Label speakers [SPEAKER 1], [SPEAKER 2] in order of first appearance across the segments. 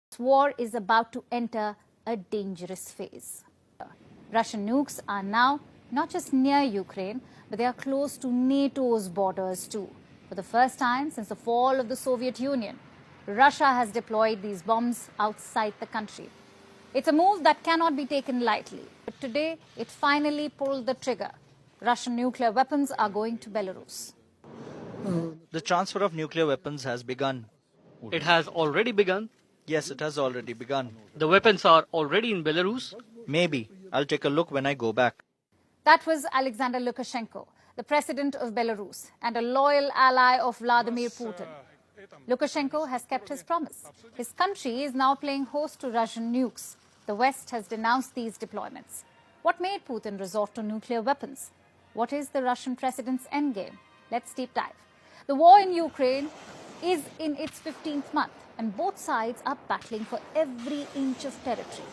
[SPEAKER 1] This war is about to enter a dangerous phase. Russian nukes are now not just near Ukraine, but they are close to NATO's borders too. For the first time since the fall of the Soviet Union, Russia has deployed these bombs outside the country. It's a move that cannot be taken lightly, but today it finally pulled the trigger. Russian nuclear weapons are going to Belarus.
[SPEAKER 2] The transfer of nuclear weapons has begun.
[SPEAKER 3] It has already begun.
[SPEAKER 2] Yes, it has already begun.
[SPEAKER 3] The weapons are already in Belarus.
[SPEAKER 2] Maybe. I'll take a look when I go back.
[SPEAKER 1] That was Alexander Lukashenko, the president of Belarus and a loyal ally of Vladimir Putin. Lukashenko has kept his promise. His country is now playing host to Russian nukes. The West has denounced these deployments. What made Putin resort to nuclear weapons? What is the Russian president's endgame? Let's deep dive. The war in Ukraine is in its 15th month, and both sides are battling for every inch of territory.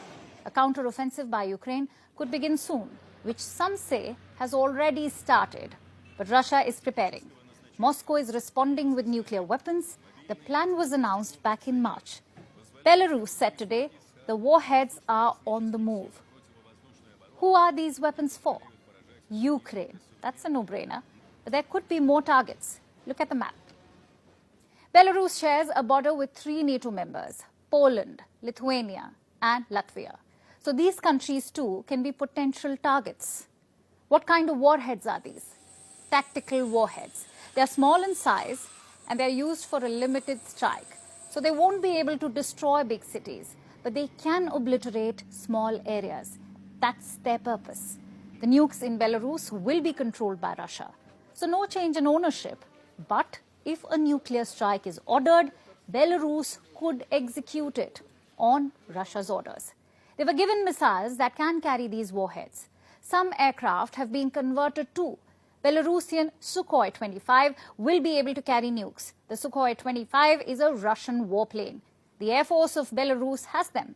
[SPEAKER 1] A counter-offensive by Ukraine could begin soon, which some say has already started. But Russia is preparing. Moscow is responding with nuclear weapons. The plan was announced back in March. Belarus said today the warheads are on the move. Who are these weapons for? Ukraine. That's a no-brainer. But there could be more targets. Look at the map. Belarus shares a border with 3 NATO members, Poland, Lithuania and Latvia. So these countries too can be potential targets. What kind of warheads are these? Tactical warheads. They are small in size and they are used for a limited strike. So they won't be able to destroy big cities, but they can obliterate small areas. That's their purpose. The nukes in Belarus will be controlled by Russia. So no change in ownership. But if a nuclear strike is ordered, Belarus could execute it on Russia's orders. They were given missiles that can carry these warheads. Some aircraft have been converted too. Belarusian Sukhoi 25 will be able to carry nukes. The Sukhoi 25 is a Russian warplane. The Air Force of Belarus has them.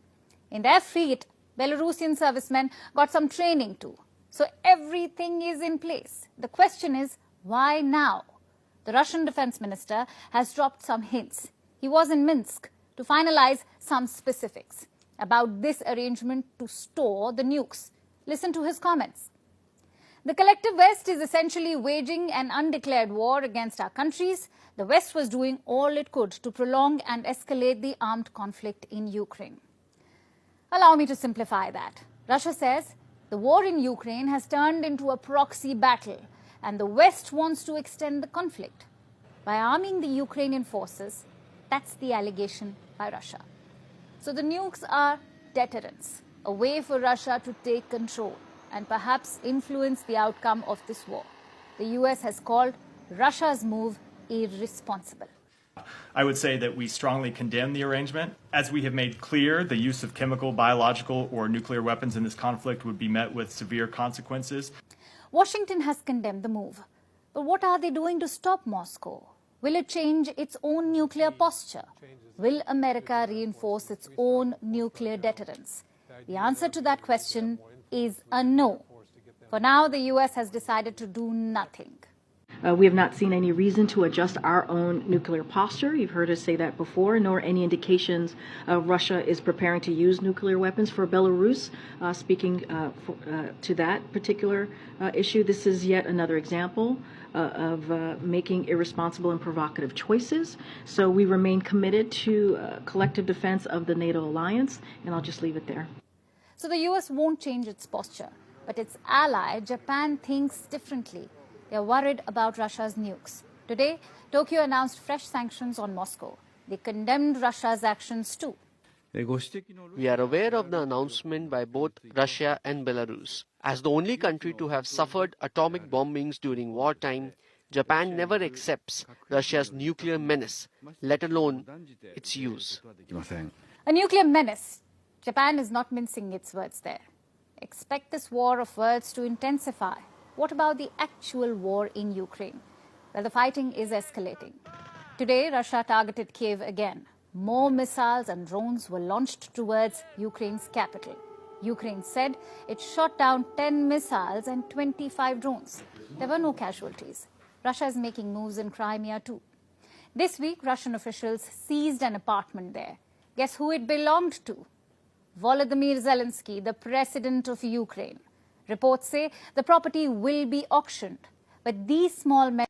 [SPEAKER 1] In their fleet, Belarusian servicemen got some training too. So everything is in place. The question is, why now? The Russian defense minister has dropped some hints. He was in Minsk to finalize some specifics about this arrangement to store the nukes. Listen to his comments. The collective West is essentially waging an undeclared war against our countries. The West was doing all it could to prolong and escalate the armed conflict in Ukraine. Allow me to simplify that. Russia says the war in Ukraine has turned into a proxy battle and the West wants to extend the conflict by arming the Ukrainian forces. That's the allegation by Russia. So the nukes are deterrents, a way for Russia to take control and perhaps influence the outcome of this war. The US has called Russia's move irresponsible.
[SPEAKER 4] I would say that we strongly condemn the arrangement. As we have made clear, the use of chemical, biological, or nuclear weapons in this conflict would be met with severe consequences.
[SPEAKER 1] Washington has condemned the move. But what are they doing to stop Moscow? Will it change its own nuclear posture? Will America reinforce its own nuclear deterrence? The answer to that question is a no. For now, the US has decided to do nothing.
[SPEAKER 5] We have not seen any reason to adjust our own nuclear posture. You've heard us say that before, nor any indications Russia is preparing to use nuclear weapons for Belarus. Speaking to that particular issue, this is yet another example of making irresponsible and provocative choices. So we remain committed to collective defense of the NATO alliance, and I'll just leave it there.
[SPEAKER 1] So the US won't change its posture, but its ally, Japan, thinks differently. They are worried about Russia's nukes. Today, Tokyo announced fresh sanctions on Moscow. They condemned Russia's actions too.
[SPEAKER 6] We are aware of the announcement by both Russia and Belarus. As the only country to have suffered atomic bombings during wartime, Japan never accepts Russia's nuclear menace, let alone its use.
[SPEAKER 1] A nuclear menace. Japan is not mincing its words there. Expect this war of words to intensify. What about the actual war in Ukraine? Well, the fighting is escalating. Today, Russia targeted Kiev again. More missiles and drones were launched towards Ukraine's capital. Ukraine said it shot down 10 missiles and 25 drones. There were no casualties. Russia is making moves in Crimea too. This week, Russian officials seized an apartment there. Guess who it belonged to? Volodymyr Zelensky, the president of Ukraine. Reports say the property will be auctioned, but these small